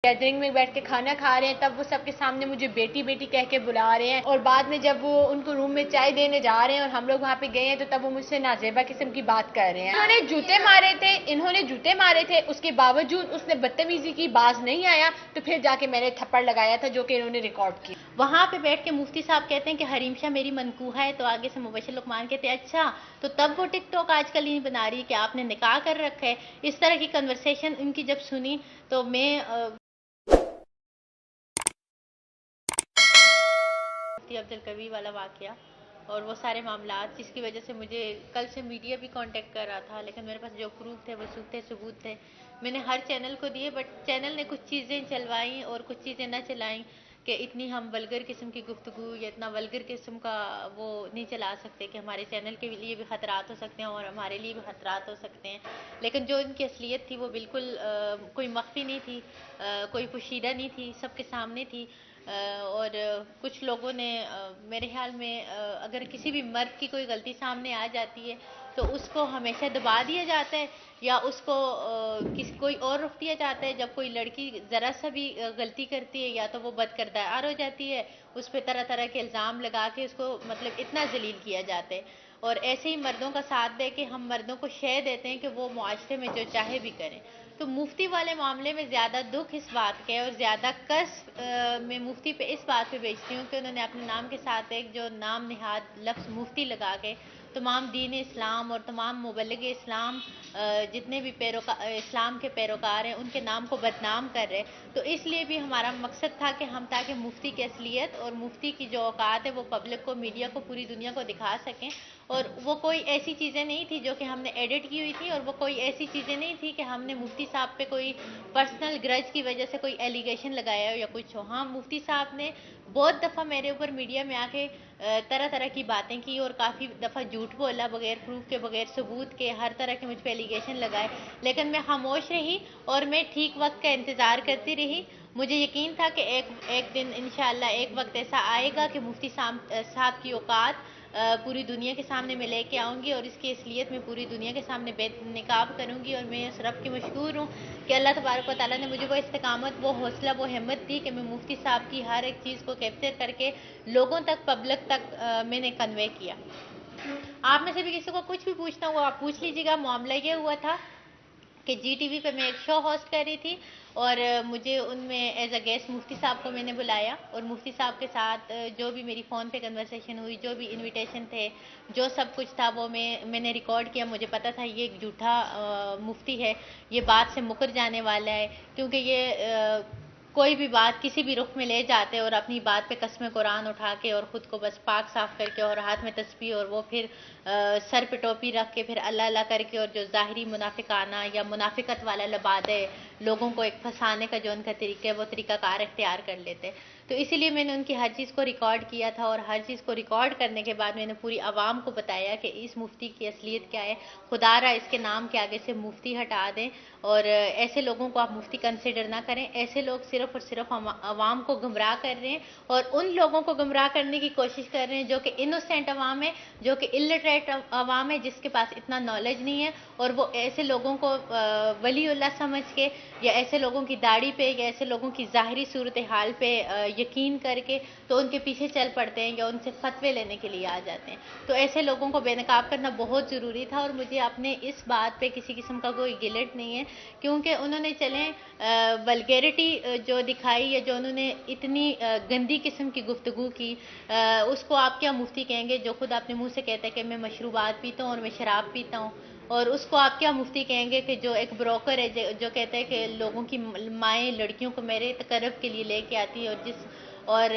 Gathering میں بیٹھ کے کھانا کھا رہے ہیں تب وہ سب کے سامنے مجھے بیٹی بیٹی کہہ کے بلا رہے ہیں، اور بعد میں جب وہ ان کو روم میں چائے دینے جا رہے ہیں اور ہم لوگ وہاں پہ گئے ہیں تو تب وہ مجھ سے نازیبا قسم کی بات کر رہے ہیں۔ انہوں نے جوتے مارے تھے، اس کے باوجود اس نے بدتمیزی کی، باز نہیں آیا، تو پھر جا کے میں نے تھپڑ لگایا تھا جو کہ انہوں نے ریکارڈ کی۔ وہاں پہ بیٹھ کے مفتی صاحب کہتے ہیں کہ حریم شاہ میری منکوحہ ہے، تو آگے سے مبشر لقمان کہتے ہیں اچھا تو تب وہ ٹک ٹاک آج کل نہیں بنا رہی کہ آپ نے نکاح کر رکھا ہے۔ اس طرح کی کنورسیشن ان کی جب سنی تو میں مفتی عبدالقوی والا واقعہ اور وہ سارے معاملات جس کی وجہ سے مجھے کل سے میڈیا بھی کانٹیکٹ کر رہا تھا، لیکن میرے پاس جو پروف تھے وہ ثبوت تھے، میں نے ہر چینل کو دیے، بٹ چینل نے کچھ چیزیں چلوائیں اور کچھ چیزیں نہ چلائیں کہ اتنی ہم ولگر قسم کی گفتگو یا اتنا ولگر قسم کا وہ نہیں چلا سکتے کہ ہمارے چینل کے لیے بھی خطرات ہو سکتے ہیں اور ہمارے لیے بھی خطرات ہو سکتے ہیں۔ لیکن جو ان کی اصلیت تھی وہ بالکل کوئی مخفی نہیں تھی، کوئی پوشیدہ نہیں تھی، سب کے سامنے تھی۔ اور کچھ لوگوں نے میرے خیال میں اگر کسی بھی مرد کی کوئی غلطی سامنے آ جاتی ہے تو اس کو ہمیشہ دبا دیا جاتا ہے یا اس کو کوئی اور رخ دیا جاتا ہے۔ جب کوئی لڑکی ذرا سا بھی غلطی کرتی ہے یا تو وہ بد کردار ہو جاتی ہے، اس پہ طرح طرح کے الزام لگا کے اس کو مطلب اتنا ذلیل کیا جاتا ہے، اور ایسے ہی مردوں کا ساتھ دے کے ہم مردوں کو شے دیتے ہیں کہ وہ معاشرے میں جو چاہے بھی کریں۔ تو مفتی والے معاملے میں زیادہ دکھ اس بات کے اور زیادہ کس میں مفتی پہ اس بات پہ بیچتی ہوں کہ انہوں نے اپنے نام کے ساتھ ایک جو نام نہاد لفظ مفتی لگا کے تمام دین اسلام اور تمام مبلغ اسلام جتنے بھی اسلام کے پیروکار ہیں ان کے نام کو بدنام کر رہے۔ تو اس لیے بھی ہمارا مقصد تھا کہ ہم تاکہ مفتی کی اصلیت اور مفتی کی جو اوقات ہے وہ پبلک کو، میڈیا کو، پوری دنیا کو دکھا سکیں، اور وہ کوئی ایسی چیزیں نہیں تھی جو کہ ہم نے ایڈٹ کی ہوئی تھی، اور وہ کوئی ایسی چیزیں نہیں تھی کہ ہم نے مفتی صاحب پہ کوئی پرسنل گرج کی وجہ سے کوئی ایلیگیشن لگایا ہو یا کچھ ہو۔ ہاں مفتی صاحب نے بہت دفعہ میرے اوپر میڈیا میں آ کے طرح طرح کی باتیں کی اور کافی دفعہ جھوٹ بولا بغیر پروف کے، بغیر ثبوت کے، ہر طرح کے مجھ پہ ایلیگیشن لگائے، لیکن میں خاموش رہی اور میں ٹھیک وقت کا انتظار کرتی رہی۔ مجھے یقین تھا کہ ایک دن انشاءاللہ ایک وقت ایسا آئے گا کہ مفتی صاحب کی اوقات پوری دنیا کے سامنے میں لے کے آؤں گی اور اس کی اصلیت میں پوری دنیا کے سامنے بے نقاب کروں گی، اور میں اس رب کی مشکور ہوں کہ اللہ تبارک و تعالیٰ نے مجھے وہ استقامت، وہ حوصلہ، وہ ہمت دی کہ میں مفتی صاحب کی ہر ایک چیز کو کیپچر کر کے لوگوں تک، پبلک تک میں نے کنوے کیا۔ آپ میں سے بھی کسی کو کچھ بھی پوچھنا ہو آپ پوچھ لیجیے گا۔ معاملہ یہ ہوا تھا کہ جی ٹی وی پہ میں ایک شو ہوسٹ کر رہی تھی اور مجھے ان میں ایز اے گیسٹ مفتی صاحب کو میں نے بلایا، اور مفتی صاحب کے ساتھ جو بھی میری فون پہ کنورسیشن ہوئی، جو بھی انویٹیشن تھے، جو سب کچھ تھا وہ میں نے ریکارڈ کیا۔ مجھے پتا تھا یہ ایک جھوٹا مفتی ہے، یہ بات سے مکر جانے والا ہے، کیونکہ یہ کوئی بھی بات کسی بھی رخ میں لے جاتے اور اپنی بات پہ قسم قرآن اٹھا کے اور خود کو بس پاک صاف کر کے اور ہاتھ میں تسبیح اور وہ پھر سر پہ ٹوپی رکھ کے پھر اللہ اللہ کر کے، اور جو ظاہری منافقانہ یا منافقت والا لباد ہے لوگوں کو ایک پھنسانے کا جو ان کا طریقہ ہے وہ طریقہ کار اختیار کر لیتے۔ تو اسی لیے میں نے ان کی ہر چیز کو ریکارڈ کیا تھا، اور ہر چیز کو ریکارڈ کرنے کے بعد میں نے پوری عوام کو بتایا کہ اس مفتی کی اصلیت کیا ہے۔ خدا را اس کے نام کے آگے سے مفتی ہٹا دیں، اور ایسے لوگوں کو آپ مفتی کنسیڈر نہ کریں۔ ایسے لوگ صرف اور صرف عوام کو گمراہ کر رہے ہیں، اور ان لوگوں کو گمراہ کرنے کی کوشش کر رہے ہیں جو کہ انوسینٹ عوام ہے، جو کہ الٹریٹ عوام ہے، جس کے پاس اتنا نالج نہیں ہے، اور وہ ایسے لوگوں کو ولی اللہ سمجھ کے یا ایسے لوگوں کی داڑھی پہ یا ایسے لوگوں کی ظاہری صورتحال پہ یقین کر کے تو ان کے پیچھے چل پڑتے ہیں یا ان سے فتوے لینے کے لیے آ جاتے ہیں۔ تو ایسے لوگوں کو بے نقاب کرنا بہت ضروری تھا، اور مجھے اپنے اس بات پہ کسی قسم کا کوئی گلٹ نہیں ہے، کیونکہ انہوں نے چلیں ولگیرٹی جو دکھائی یا جو انہوں نے اتنی گندی قسم کی گفتگو کی، اس کو آپ کیا مفتی کہیں گے جو خود اپنے منہ سے کہتا ہے کہ میں مشروبات پیتا ہوں اور میں شراب پیتا ہوں؟ اور اس کو آپ کیا مفتی کہیں گے کہ جو ایک بروکر ہے جو کہتا ہے کہ لوگوں کی مائیں لڑکیوں کو میرے تقرب کے لیے لے کے آتی ہے، اور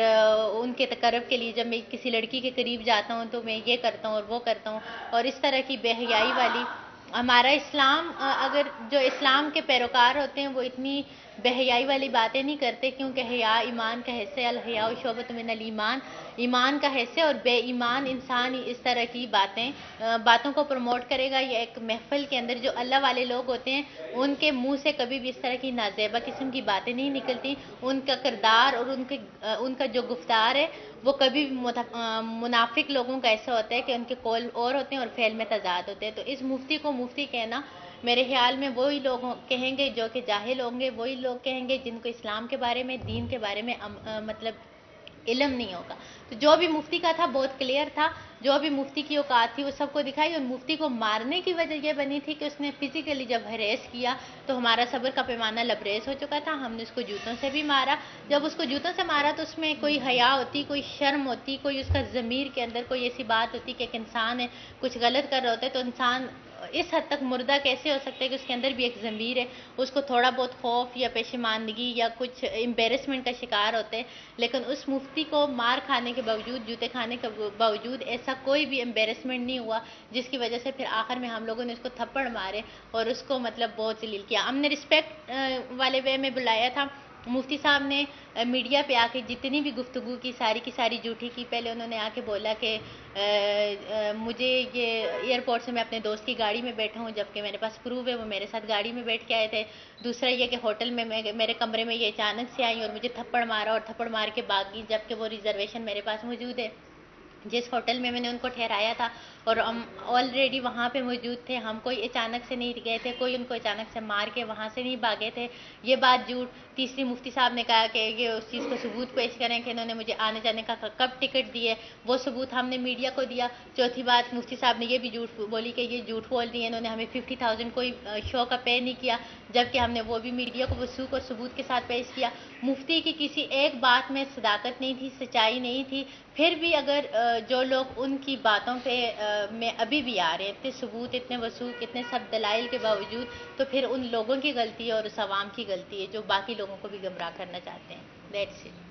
ان کے تقرب کے لیے جب میں کسی لڑکی کے قریب جاتا ہوں تو میں یہ کرتا ہوں اور وہ کرتا ہوں، اور اس طرح کی بے حیائی والی۔ ہمارا اسلام، اگر جو اسلام کے پیروکار ہوتے ہیں وہ اتنی بے حیائی والی باتیں نہیں کرتے، کیونکہ حیا ایمان کا حصہ، الحیاء شعبۃ من الایمان، ایمان کا حصہ، اور بے ایمان انسان اس طرح کی باتوں کو پروموٹ کرے گا۔ یہ ایک محفل کے اندر جو اللہ والے لوگ ہوتے ہیں ان کے منہ سے کبھی بھی اس طرح کی نازیبا قسم کی باتیں نہیں نکلتی۔ ان کا کردار اور ان کا جو گفتار ہے وہ کبھی بھی منافق لوگوں کا ایسا ہوتا ہے کہ ان کے قول اور ہوتے ہیں اور فعل میں تضاد ہوتے ہیں۔ تو اس مفتی کو مفتی کہنا میرے خیال میں وہی لوگ کہیں گے جو کہ جاہل ہوں گے، وہی لوگ کہیں گے جن کو اسلام کے بارے میں، دین کے بارے میں مطلب علم نہیں ہوگا. تو جو بھی مفتی کا تھا بہت کلیئر تھا، جو بھی مفتی کی اوقات تھی وہ سب کو دکھائی. اور مفتی کو مارنے کی وجہ یہ بنی تھی کہ اس نے فزیکلی جب ہریس کیا تو ہمارا صبر کا پیمانہ لبریز ہو چکا تھا. ہم نے اس کو جوتوں سے بھی مارا. جب اس کو جوتوں سے مارا تو اس میں کوئی حیا ہوتی، کوئی شرم ہوتی، کوئی اس کا ضمیر کے اندر کوئی ایسی بات ہوتی کہ ایک انسان ہے کچھ غلط کر رہا ہوتا ہے تو انسان اس حد تک مردہ کیسے ہو سکتا ہے کہ اس کے اندر بھی ایک ضمیر ہے. اس کو تھوڑا بہت خوف یا پشیماندگی یا کچھ امبیرسمنٹ کا شکار ہوتے ہیں. لیکن اس مفتی کو مار کھانے کے باوجود، جوتے کھانے کے باوجود ایسا کوئی بھی امبیرسمنٹ نہیں ہوا، جس کی وجہ سے پھر آخر میں ہم لوگوں نے اس کو تھپڑ مارے اور اس کو مطلب بہت ذلیل کیا. ہم نے رسپیکٹ والے وے میں بلایا تھا. مفتی صاحب نے میڈیا پہ آ کے جتنی بھی گفتگو کی ساری جھوٹی کی. پہلے انہوں نے آ کے بولا کہ مجھے یہ ایئرپورٹ سے میں اپنے دوست کی گاڑی میں بیٹھا ہوں جبکہ میرے پاس پروف ہے وہ میرے ساتھ گاڑی میں بیٹھ کے آئے تھے. دوسرا یہ کہ ہوٹل میں میرے کمرے میں یہ اچانک سے آئیں اور مجھے تھپڑ مارا اور تھپڑ مار کے باغی، جبکہ وہ ریزرویشن میرے پاس موجود ہے جس ہوٹل میں نے ان کو ٹھہرایا تھا اور ہم آلریڈی وہاں پہ موجود تھے. ہم کوئی اچانک سے نہیں گئے تھے، کوئی ان کو اچانک سے مار کے وہاں سے نہیں بھاگے تھے. یہ بات جھوٹ. تیسری مفتی صاحب نے کہا کہ یہ اس چیز کو ثبوت پیش کریں کہ انہوں نے مجھے آنے جانے کا کب ٹکٹ دیے، وہ ثبوت ہم نے میڈیا کو دیا. چوتھی بات مفتی صاحب نے یہ بھی جھوٹ بولی کہ یہ جھوٹ بول دی ہے، انہوں نے ہمیں 50,000 کوئی شو کا پے نہیں کیا، جبکہ ہم نے وہ بھی میڈیا کو وثوق اور ثبوت کے ساتھ پیش کیا. مفتی کی کسی ایک بات میں صداقت نہیں تھی، سچائی نہیں تھی. پھر بھی اگر جو لوگ ان کی باتوں پہ میں ابھی بھی آ رہے ہیں اتنے ثبوت، اتنے وثوق، اتنے سب دلائل کے باوجود، تو پھر ان لوگوں کی غلطی ہے اور اس عوام کی غلطی ہے جو باقی لوگوں کو بھی گمراہ کرنا چاہتے ہیں. That's it.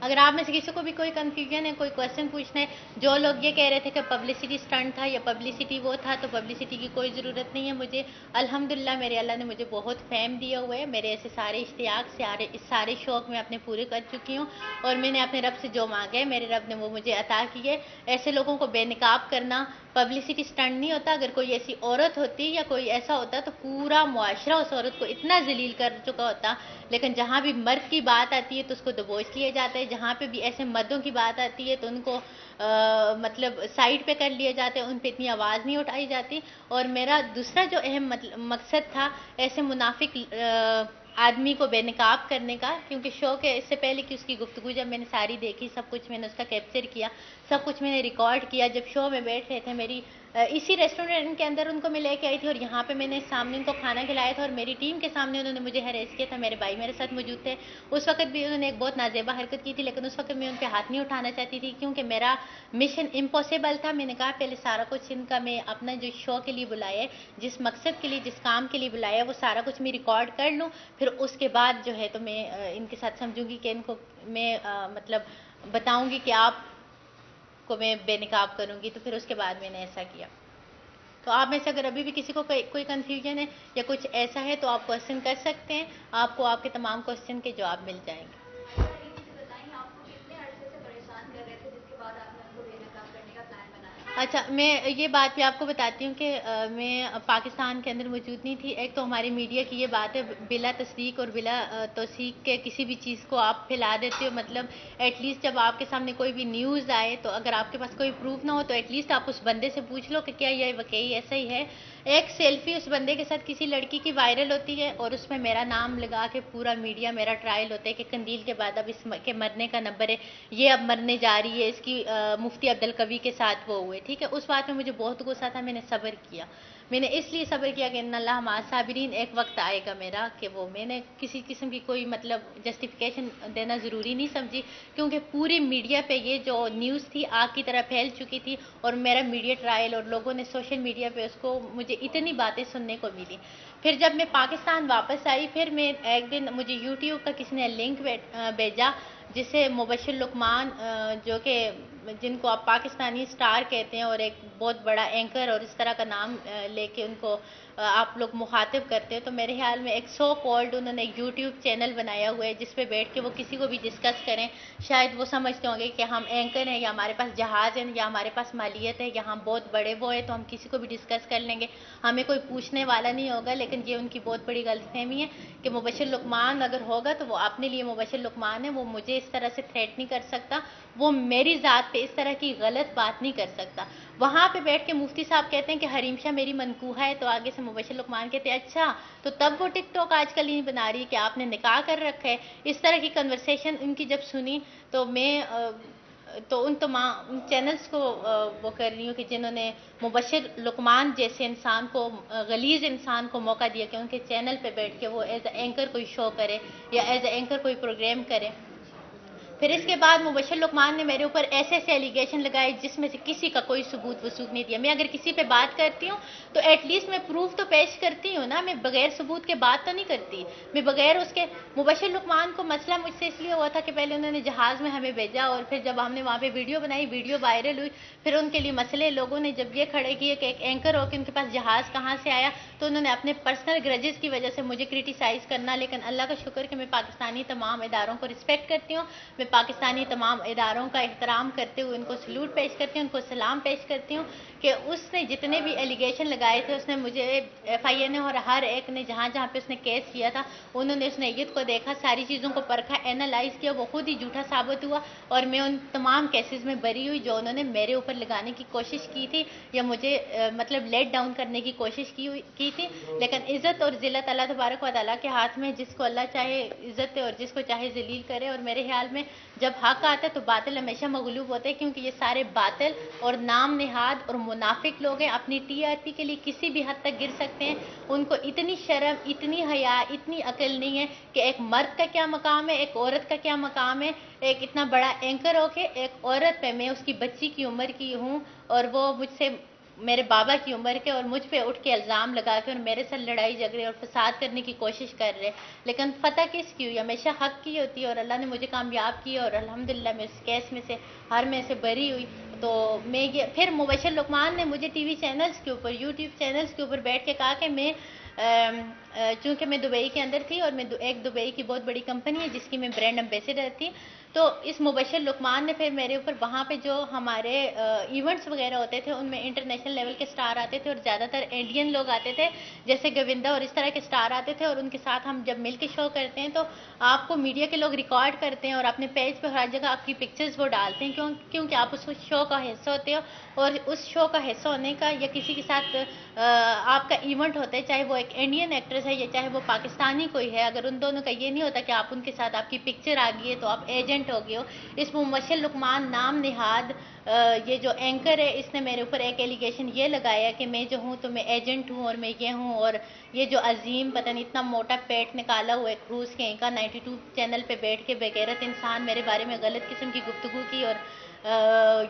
اگر آپ میں سے کسی کو بھی کوئی کنفیوژن ہے، کوئی کوشچن پوچھنا ہے، جو لوگ یہ کہہ رہے تھے کہ پبلسٹی اسٹنٹ تھا یا پبلسٹی وہ تھا، تو پبلسٹی کی کوئی ضرورت نہیں ہے. مجھے الحمدللہ میرے اللہ نے مجھے بہت فیم دیا ہوا ہے. میرے ایسے سارے اشتیاق، سارے شوق میں اپنے پورے کر چکی ہوں اور میں نے اپنے رب سے جو مانگا ہے میرے رب نے وہ مجھے عطا کی ہے. ایسے لوگوں کو بے نقاب کرنا پبلسٹی اسٹنٹ نہیں ہوتا. اگر کوئی ایسی عورت ہوتی یا کوئی ایسا ہوتا تو پورا معاشرہ اس عورت کو اتنا ذلیل کر چکا ہوتا. لیکن جہاں بھی مرد کی بات آتی ہے تو اس کو دبوچ لیا جاتا ہے، جہاں پہ بھی ایسے مردوں کی بات آتی ہے تو ان کو مطلب سائڈ پہ کر لیا جاتا ہے، ان پہ اتنی آواز نہیں اٹھائی جاتی. اور میرا دوسرا جو اہم مقصد تھا ایسے منافق آدمی کو بے نقاب کرنے کا، کیونکہ شوق ہے. اس سے پہلے کہ اس کی گفتگو جب میں نے ساری دیکھی، سب کچھ میں نے اس کا کیپچر کیا، سب کچھ میں نے ریکارڈ کیا. جب شو میں بیٹھ رہے تھے میری اسی ریسٹورینٹ کے اندر ان کو میں لے کے آئی تھی اور یہاں پہ میں نے سامنے ان کو کھانا کھلایا تھا اور میری ٹیم کے سامنے انہوں نے مجھے ہریس کیا تھا. میرے بھائی میرے ساتھ موجود تھے. اس وقت بھی انہوں نے ایک بہت نازیبا حرکت کی تھی، لیکن اس وقت میں ان پہ ہاتھ نہیں اٹھانا چاہتی تھی کیونکہ میرا مشن امپاسبل تھا. میں نے کہا پہلے سارا کچھ ان کا میں اپنا جو شو کے لیے بلایا ہے، جس مقصد کے لیے، جس کام کے لیے بلایا ہے، وہ سارا کچھ میں ریکارڈ کر لوں، پھر اس کے بعد جو ہے تو میں ان کے ساتھ سمجھوں گی کہ ان کو میں مطلب بتاؤں گی کہ آپ کو میں بے نقاب کروں گی. تو پھر اس کے بعد میں نے ایسا کیا. تو آپ میں سے اگر ابھی بھی کسی کو کوئی کنفیوژن ہے یا کچھ ایسا ہے تو آپ کوشچن کر سکتے ہیں. آپ کو آپ کے تمام کوشچن کے جواب مل جائیں گے. اچھا، میں یہ بات بھی آپ کو بتاتی ہوں کہ میں پاکستان کے اندر موجود نہیں تھی. ایک تو ہماری میڈیا کی یہ بات ہے بلا تصدیق اور بلا توثیق کے کسی بھی چیز کو آپ پھیلا دیتے ہو. مطلب ایٹ لیسٹ جب آپ کے سامنے کوئی بھی نیوز آئے تو اگر آپ کے پاس کوئی پروف نہ ہو تو ایٹ لیسٹ آپ اس بندے سے پوچھ لو کہ کیا یہ واقعی ایسا ہی ہے. ایک سیلفی اس بندے کے ساتھ کسی لڑکی کی وائرل ہوتی ہے اور اس میں میرا نام لگا کے پورا میڈیا میرا ٹرائل ہوتا ہے کہ قندیل کے بعد اب اس کے مرنے کا نمبر ہے، یہ اب مرنے جا رہی ہے، اس کی مفتی عبدالقوی کے ساتھ وہ ہوئے. ٹھیک ہے، اس بات میں مجھے بہت غصہ تھا. میں نے صبر کیا. میں نے اس لیے صبر کیا کہ ان اللہ مع الصابرین. ایک وقت آئے گا میرا کہ وہ میں نے کسی قسم کی کوئی مطلب جسٹیفیکیشن دینا ضروری نہیں سمجھی کیونکہ پوری میڈیا پہ یہ جو نیوز تھی آگ کی طرح پھیل چکی تھی اور میرا میڈیا ٹرائل اور لوگوں نے سوشل میڈیا پہ اس کو مجھے اتنی باتیں سننے کو ملی. پھر جب میں پاکستان واپس آئی پھر میں ایک دن مجھے یوٹیوب کا کسی نے لنک بھیجا جسے مبشر لقمان جو کہ جن کو آپ پاکستانی اسٹار کہتے ہیں اور ایک بہت بڑا اینکر اور اس طرح کا نام لے کے ان کو آپ لوگ مخاطب کرتے ہیں. تو میرے خیال میں ایک سو کالڈ انہوں نے یوٹیوب چینل بنایا ہوا ہے جس پہ بیٹھ کے وہ کسی کو بھی ڈسکس کریں. شاید وہ سمجھتے ہوں گے کہ ہم اینکر ہیں یا ہمارے پاس جہاز ہیں یا ہمارے پاس مالیت ہے یا ہم بہت بڑے وہ ہیں تو ہم کسی کو بھی ڈسکس کر لیں گے، ہمیں کوئی پوچھنے والا نہیں ہوگا. لیکن یہ ان کی بہت بڑی غلط فہمی ہے کہ مبشر لقمان اگر ہوگا تو وہ اپنے لیے مبشر لقمان ہے، وہ مجھے اس طرح سے تھریٹ نہیں کر سکتا, وہ میری ذات پہ اس طرح کی غلط بات نہیں کر سکتا. وہاں پہ بیٹھ کے مفتی صاحب کہتے ہیں کہ حریم شاہ میری منکوحہ ہے, تو آگے سے مبشر لقمان کہتے ہیں اچھا تو تب وہ ٹک ٹاک آج کل نہیں بنا رہی کہ آپ نے نکاح کر رکھا ہے. اس طرح کی کنورسیشن ان کی جب سنی تو میں تو ان تمام چینلز کو وہ کر رہی ہوں کہ جنہوں نے مبشر لقمان جیسے انسان کو, غلیظ انسان کو موقع دیا کہ ان کے چینل پہ بیٹھ کے وہ ایز اے اینکر کوئی شو کرے یا ایز اے اینکر کوئی پروگرام کرے. پھر اس کے بعد مبشر لقمان نے میرے اوپر ایسے ایسے ایلیگیشن لگائے جس میں سے کسی کا کوئی ثبوت وثوق نہیں دیا. میں اگر کسی پہ بات کرتی ہوں تو ایٹ لیسٹ میں پروف تو پیش کرتی ہوں نا, میں بغیر ثبوت کے بات تو نہیں کرتی, میں بغیر اس کے. مبشر لقمان کو مسئلہ مجھ سے اس لیے ہوا تھا کہ پہلے انہوں نے جہاز میں ہمیں بھیجا اور پھر جب ہم نے وہاں پہ ویڈیو بنائی, ویڈیو وائرل ہوئی, پھر ان کے لیے مسئلے لوگوں نے جب یہ کھڑے کیے کہ ایک اینکر ہو کے ان کے پاس جہاز کہاں سے آیا, تو انہوں نے اپنے پرسنل گرجز کی وجہ سے مجھے کرٹیسائز کرنا. لیکن اللہ کا شکر کہ میں پاکستانی تمام اداروں کو رسپیکٹ کرتی ہوں, میں پاکستانی تمام اداروں کا احترام کرتے ہوئے ان کو سلوٹ پیش کرتی ہوں, ان کو سلام پیش کرتی ہوں کہ اس نے جتنے بھی ایلیگیشن لگائے تھے اس نے مجھے ایف آئی اے نے اور ہر ایک نے جہاں جہاں پہ اس نے کیس کیا تھا انہوں نے اس نیت کو دیکھا, ساری چیزوں کو پرکھا, اینالائز کیا, وہ خود ہی جھوٹا ثابت ہوا اور میں ان تمام کیسز میں بری ہوئی جو انہوں نے میرے اوپر لگانے کی کوشش کی تھی یا مجھے مطلب لیٹ ڈاؤن کرنے کی کوشش کی تھی. لیکن عزت اور ذلت اللہ تبارک و تعالیٰ کے ہاتھ میں, جس کو اللہ چاہے عزت دے اور جس کو چاہے ذلیل کرے. اور میرے خیال میں جب حق آتا ہے تو باطل ہمیشہ مغلوب ہوتے ہیں, کیونکہ یہ سارے باطل اور نام نہاد اور منافق لوگ ہیں. اپنی ٹی آر پی کے لیے کسی بھی حد تک گر سکتے ہیں. ان کو اتنی شرم, اتنی حیا, اتنی عقل نہیں ہے کہ ایک مرد کا کیا مقام ہے, ایک عورت کا کیا مقام ہے. ایک اتنا بڑا اینکر ہو کے ایک عورت پہ, میں اس کی بچی کی عمر کی ہوں اور وہ مجھ سے میرے بابا کی عمر کے, اور مجھ پہ اٹھ کے الزام لگا کے اور میرے ساتھ لڑائی جھگڑے اور فساد کرنے کی کوشش کر رہے. لیکن فتح کس کی ہوئی, ہمیشہ حق کی ہوتی ہے اور اللہ نے مجھے کامیاب کیا اور الحمدللہ میں اس کیس میں سے ہر میں سے بری ہوئی. تو میں یہ پھر مبشر لقمان نے مجھے ٹی وی چینلز کے اوپر, یوٹیوب چینلز کے اوپر بیٹھ کے کہا کہ میں چونکہ میں دبئی کے اندر تھی اور میں ایک دبئی کی بہت بڑی کمپنی ہے جس کی میں برانڈ ایمبیسڈر تھی, تو اس مبشر لقمان نے پھر میرے اوپر وہاں پہ جو ہمارے ایونٹس وغیرہ ہوتے تھے ان میں انٹرنیشنل لیول کے سٹار آتے تھے اور زیادہ تر انڈین لوگ آتے تھے جیسے گووندا اور اس طرح کے سٹار آتے تھے, اور ان کے ساتھ ہم جب مل کے شو کرتے ہیں تو آپ کو میڈیا کے لوگ ریکارڈ کرتے ہیں اور اپنے پیج پہ ہر جگہ آپ کی پکچرز وہ ڈالتے ہیں کیونکہ آپ اس شو کا حصہ ہوتے ہو. اور اس شو کا حصہ ہونے کا یا کسی کے ساتھ آپ کا ایونٹ ہوتا ہے, چاہے وہ ایک انڈین ایکٹریس ہے یا چاہے وہ پاکستانی کوئی ہے, اگر ان دونوں کا یہ نہیں ہوتا کہ آپ ان کے ساتھ آپ کی پکچر آ گئی ہے تو آپ ایجنٹ ہو گئے ہو. اس مبشر لقمان نام نہاد یہ جو اینکر ہے اس نے میرے اوپر ایک ایلیگیشن یہ لگایا کہ میں جو ہوں تو میں ایجنٹ ہوں اور میں یہ ہوں, اور یہ جو عظیم پتہ نہیں اتنا موٹا پیٹ نکالا ہوا ایک روس کے اینکا 92 چینل پہ بیٹھ کے بغیرت انسان میرے بارے میں غلط قسم کی گفتگو کی اور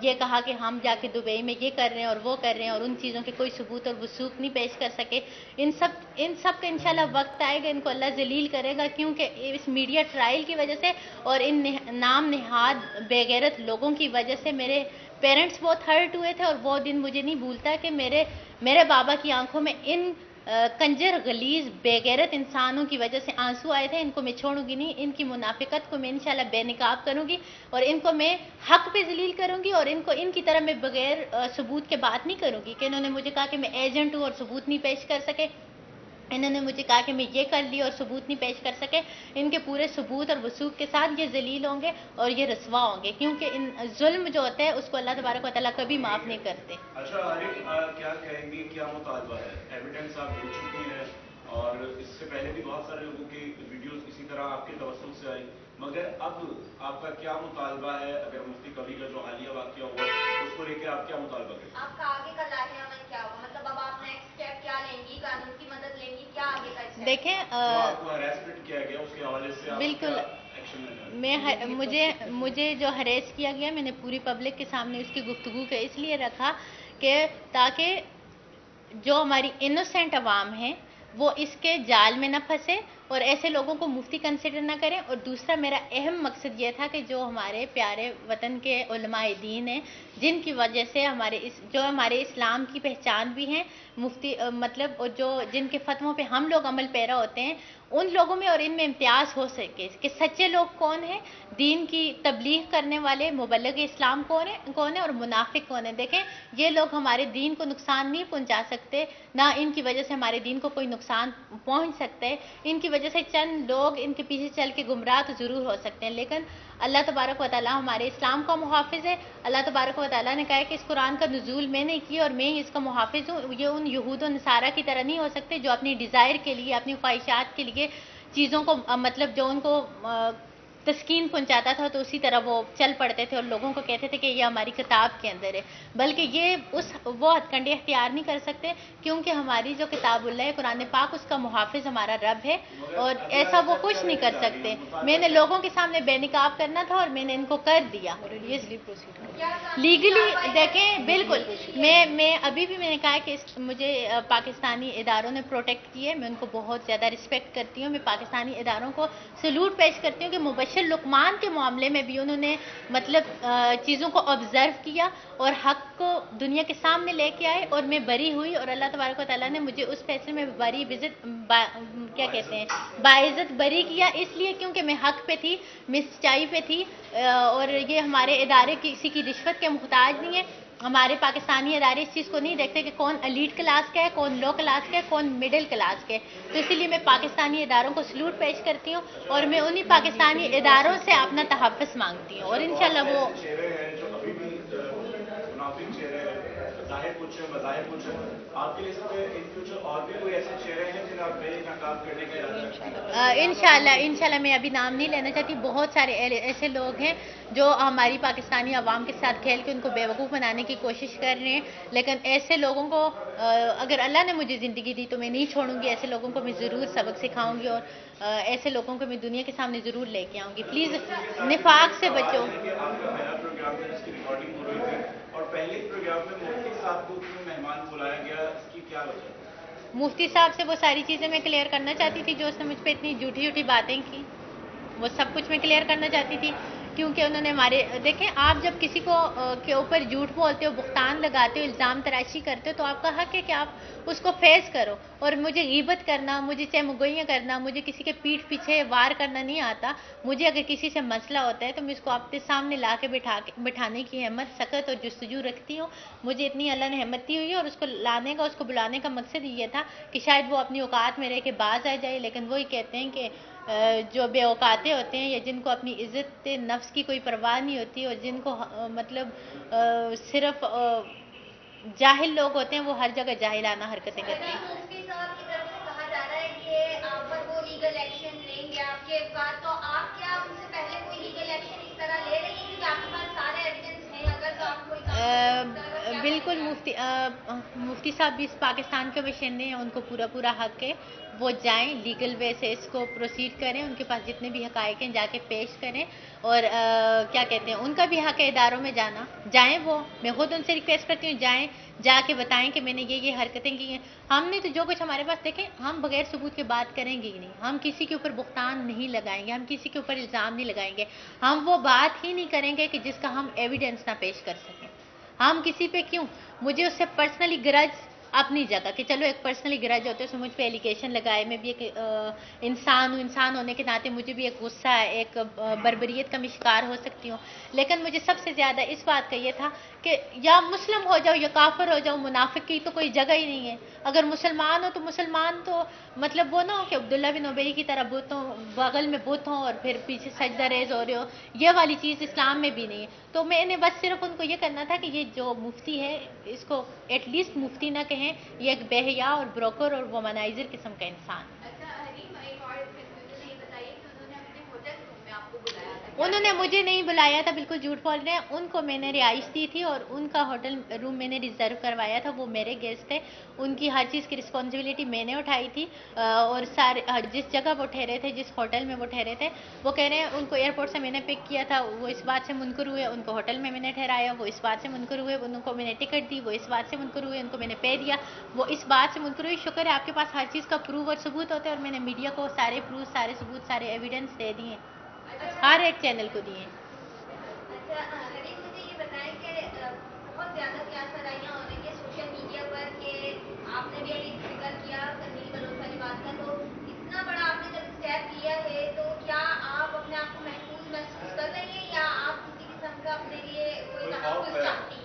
یہ کہا کہ ہم جا کے دبئی میں یہ کر رہے ہیں اور وہ کر رہے ہیں اور ان چیزوں کے کوئی ثبوت اور وثوق نہیں پیش کر سکے. ان سب کا انشاءاللہ وقت آئے گا, ان کو اللہ ذلیل کرے گا, کیونکہ اس میڈیا ٹرائل کی وجہ سے اور ان نام نہاد بے غیرت لوگوں کی وجہ سے میرے پیرنٹس بہت ہرٹ ہوئے تھے. اور وہ دن مجھے نہیں بھولتا کہ میرے بابا کی آنکھوں میں ان کنجر غلیظ بے غیرت انسانوں کی وجہ سے آنسو آئے تھے. ان کو میں چھوڑوں گی نہیں, ان کی منافقت کو میں انشاءاللہ بے نقاب کروں گی اور ان کو میں حق پہ ذلیل کروں گی, اور ان کی طرح میں بغیر ثبوت کے بات نہیں کروں گی کہ انہوں نے مجھے کہا کہ میں ایجنٹ ہوں اور ثبوت نہیں پیش کر سکے, انہوں نے مجھے کہا کہ میں یہ کر لی اور ثبوت نہیں پیش کر سکے. ان کے پورے ثبوت اور وثوق کے ساتھ یہ ذلیل ہوں گے اور یہ رسوا ہوں گے, کیونکہ ان ظلم جو ہوتا ہے اس کو اللہ تبارک و تعالیٰ کبھی معاف نہیں کرتے. اچھا عارف کیا کہیں گی, کیا مطالبہ ہے؟ ایویڈنس آپ دے چکی ہیں اور اس سے پہلے بھی بہت سارے لوگوں کی ویڈیوز اسی طرح آپ کے توسل سے آئی, مگر اب آپ کا کیا مطالبہ ہے؟ اگر مفتی کبھی کا جو حالیہ واقعہ ہوا اس کو لے کے آپ کیا مطالبہ کریں گے؟ آپ کا آگے کا لاہے عمل کیا ہو, مطلب اب آپ نیکسٹ اسٹیپ کیا لیں گی, قانون کی مدد لیں گی, کیا آگے کا اسٹیپ؟ دیکھیں آپ کو ہراسمنٹ کیا گیا اس کے حوالے سے بالکل مجھے جو ہریس کیا گیا میں نے پوری پبلک کے سامنے اس کی گفتگو کا اس لیے رکھا کہ تاکہ جو ہماری انوسینٹ عوام ہیں وہ اس کے جال میں نہ پھنسے اور ایسے لوگوں کو مفتی کنسیڈر نہ کریں. اور دوسرا میرا اہم مقصد یہ تھا کہ جو ہمارے پیارے وطن کے علماء دین ہیں جن کی وجہ سے ہمارے اسلام کی پہچان بھی ہیں مفتی مطلب اور جن کے فتووں پہ ہم لوگ عمل پیرا ہوتے ہیں, ان لوگوں میں اور ان میں امتیاز ہو سکے کہ سچے لوگ کون ہیں, دین کی تبلیغ کرنے والے مبلغ اسلام کون ہیں اور منافق کون ہیں. دیکھیں یہ لوگ ہمارے دین کو نقصان نہیں پہنچا سکتے, نہ ان کی وجہ سے ہمارے دین کو کوئی نقصان پہنچ سکتا ہے. ان کی وجہ سے چند لوگ ان کے پیچھے چل کے گمراہ تو ضرور ہو سکتے ہیں، لیکن اللہ تبارک و تعالیٰ ہمارے اسلام کا محافظ ہے. اللہ تبارک و تعالیٰ نے کہا ہے کہ اس قرآن کا نزول میں نے کیا اور میں ہی اس کا محافظ ہوں. یہ ان یہود و نصارہ کی طرح نہیں ہو سکتے جو اپنی ڈیزائر کے لیے، اپنی خواہشات کے لیے چیزوں کو مطلب جو ان کو تسکین پہنچاتا تھا تو اسی طرح وہ چل پڑتے تھے اور لوگوں کو کہتے تھے کہ یہ ہماری کتاب کے اندر ہے. بلکہ یہ وہ ہتھ کنڈے اختیار نہیں کر سکتے، کیونکہ ہماری جو کتاب اللہ ہے قرآن پاک، اس کا محافظ ہمارا رب ہے، اور ایسا وہ کچھ نہیں کر سکتے. میں نے لوگوں کے سامنے بے نقاب کرنا تھا اور میں نے ان کو کر دیا. لیگلی دیکھیں، بالکل میں ابھی بھی میں نے کہا کہ مجھے پاکستانی اداروں نے پروٹیکٹ کیے، میں ان کو بہت زیادہ رسپیکٹ کرتی ہوں. میں پاکستانی اداروں کو سلوٹ پیش کرتی ہوں کہ مبشر لقمان کے معاملے میں بھی انہوں نے مطلب چیزوں کو آبزرو کیا اور حق کو دنیا کے سامنے لے کے آئے، اور میں بری ہوئی، اور اللہ تبارک و تعالیٰ نے مجھے اس فیصلے میں کیا کہتے ہیں باعزت بری کیا، اس لیے کیونکہ میں حق پہ تھی، میں سچائی پہ تھی. اور یہ ہمارے ادارے کسی کی رشوت کے محتاج نہیں ہے. ہمارے پاکستانی ادارے اس چیز کو نہیں دیکھتے کہ کون ایلیٹ کلاس کا ہے، کون لو کلاس کا ہے، کون مڈل کلاس کا ہے. تو اسی لیے میں پاکستانی اداروں کو سلوٹ پیش کرتی ہوں، اور میں انہی پاکستانی اداروں سے اپنا تحفظ مانگتی ہوں، اور انشاءاللہ وہ چہرے ہیں جو ابھی بھی منافق چہرے ہیں، ظاہر کچھ ہے مظاہر کچھ ہے، آپ کے لیے اس میں ان فیوچر اور بھی کوئی ایسے چہرے ہیں جنہیں آپ بے نقاب کرنے کے ارادے انشاءاللہ میں ابھی نام نہیں لینا چاہتی. بہت سارے ایسے لوگ ہیں جو ہماری پاکستانی عوام کے ساتھ کھیل کے ان کو بیوقوف بنانے کی کوشش کر رہے ہیں، لیکن ایسے لوگوں کو اگر اللہ نے مجھے زندگی دی تو میں نہیں چھوڑوں گی. ایسے لوگوں کو میں ضرور سبق سکھاؤں گی، اور ایسے لوگوں کو میں دنیا کے سامنے ضرور لے کے آؤں گی. پلیز نفاق سے بچو. آپ کا پہلا پروگرام تھا جس کی ریکارڈنگ ہو رہی تھی، اور پہلے پروگرام میں مفتی صاحب کو کیوں مہمان بلایا گیا، اس کی کیا وجہ ہے؟ مفتی صاحب سے وہ ساری چیزیں میں کلیئر کرنا چاہتی تھی جو اس نے مجھ پہ اتنی جھوٹی باتیں کی، وہ سب کچھ میں کلیئر کرنا چاہتی تھی. کیونکہ انہوں نے دیکھیں، آپ جب کسی کو کے اوپر جھوٹ بولتے ہو، بہتان لگاتے ہو، الزام تراشی کرتے ہو، تو آپ کا حق ہے کہ آپ اس کو فیس کرو. اور مجھے غیبت کرنا، مجھے چمگوئیاں کرنا، مجھے کسی کے پیٹھ پیچھے وار کرنا نہیں آتا. مجھے اگر کسی سے مسئلہ ہوتا ہے تو میں اس کو آپ کے سامنے لا کے بٹھانے کی ہمت، سکت اور جستجو رکھتی ہوں. مجھے اتنی اللہ نے ہمت دی ہوئی ہے، اور اس کو لانے کا، اس کو بلانے کا مقصد یہ تھا کہ شاید وہ اپنی اوقات میں رہ کے باز آ جائے. لیکن وہی کہتے ہیں کہ جو بے اوقاتے ہوتے ہیں، یا جن کو اپنی عزت نفس کی کوئی پرواہ نہیں ہوتی، اور جن کو مطلب صرف جاہل لوگ ہوتے ہیں، وہ ہر جگہ جاہلانہ حرکتیں کرتے ہیں. مفتی صاحب کی طرف سے کہا جا رہا ہے کہ آپ پر وہ لیگل ایکشن لیں گے آپ کے بعد، تو آپ کیا ان سے پہلے کوئی لیگل ایکشن اس طرح لے رہی ہیں کیونکہ آپ کے پاس سارے ایویڈنس ہیں، اگر تو آپ کوئی بالکل مفتی صاحب بھی اس پاکستان کے باشندے ہیں، ان کو پورا حق ہے. وہ جائیں لیگل وے سے اس کو پروسیڈ کریں، ان کے پاس جتنے بھی حقائق ہیں جا کے پیش کریں. اور کیا کہتے ہیں، ان کا بھی حق ہے اداروں میں جانا. جائیں، وہ میں خود ان سے ریکویسٹ کرتی ہوں، جائیں، جا کے بتائیں کہ میں نے یہ حرکتیں کی ہیں. ہم نے تو جو کچھ ہمارے پاس، دیکھیں، ہم بغیر ثبوت کے بات کریں گے ہی نہیں. ہم کسی کے اوپر بہتان نہیں لگائیں گے، ہم کسی کے اوپر الزام نہیں لگائیں گے. ہم وہ بات ہی نہیں کریں گے کہ جس کا ہم ایویڈنس نہ پیش کر سکیں. ہم کسی پہ کیوں، مجھے اس سے پرسنلی گرج اپنی جگہ کہ چلو ایک پرسنلی گرج ہوتے ہیں، مجھ پہ ایلیگیشن لگائے، میں بھی ایک انسان ہوں، انسان ہونے کے ناطے مجھے بھی ایک غصہ ہے، ایک بربریت کا میں شکار ہو سکتی ہوں. لیکن مجھے سب سے زیادہ اس بات کا یہ تھا کہ یا مسلم ہو جاؤ یا کافر ہو جاؤ، منافق کی تو کوئی جگہ ہی نہیں ہے. اگر مسلمان ہو تو مسلمان تو مطلب وہ نہ ہو کہ عبداللہ بن ابی کی طرح بتوں بغل میں بت ہوں اور پھر پیچھے سجدہ ریز ہو رہے ہو. یہ والی چیز اسلام میں بھی نہیں ہے. تو میں نے بس صرف ان کو یہ کرنا تھا کہ یہ جو مفتی ہے، اس کو ایٹ لیسٹ مفتی نہ کہیں، یہ ایک بے حیا اور بروکر اور وومنائزر قسم کا انسان. انہوں نے مجھے نہیں بلایا تھا، بالکل جھوٹ بول رہے ہیں. ان کو میں نے رہائش دی تھی اور ان کا ہوٹل روم میں نے ریزرو کروایا تھا. وہ میرے گیسٹ تھے، ان کی ہر چیز کی رسپانسبلٹی میں نے اٹھائی تھی. اور سارے جس جگہ وہ ٹھہرے تھے، جس ہوٹل میں وہ ٹھہرے تھے، وہ کہہ رہے ہیں ان کو ایئرپورٹ سے میں نے پک کیا تھا، وہ اس بات سے منکر ہوئے. ان کو ہوٹل میں نے ٹھہرایا، وہ اس بات سے منکر ہوئے. ان کو میں نے ٹکٹ دی، وہ اس بات سے منکر ہوئے. ان کو میں نے پے دیا، وہ اس بات سے منکر ہوئے. شکر ہے آپ کے پاس ہر چیز کا پروف اور ثبوت ہوتا ہے، اور میں نے میڈیا کو سارے پروف، سارے ثبوت، سارے ایویڈنس دے دیے، ہر ایک چینل کو دیے. اچھا حریم، مجھے یہ بتائیں کہ بہت زیادہ کیا سرائیاں ہو رہی ہیں سوشل میڈیا پر کہ آپ نے بھی ابھی ذکر کیا تنویر بلوچ والی بات کا، تو اتنا بڑا آپ نے جب اسٹیپ لیا ہے تو کیا آپ اپنے آپ کو محفوظ محسوس کر رہی ہیں یا آپ کسی قسم کا اپنے لیے کوئی تحفظ چاہتی ہیں؟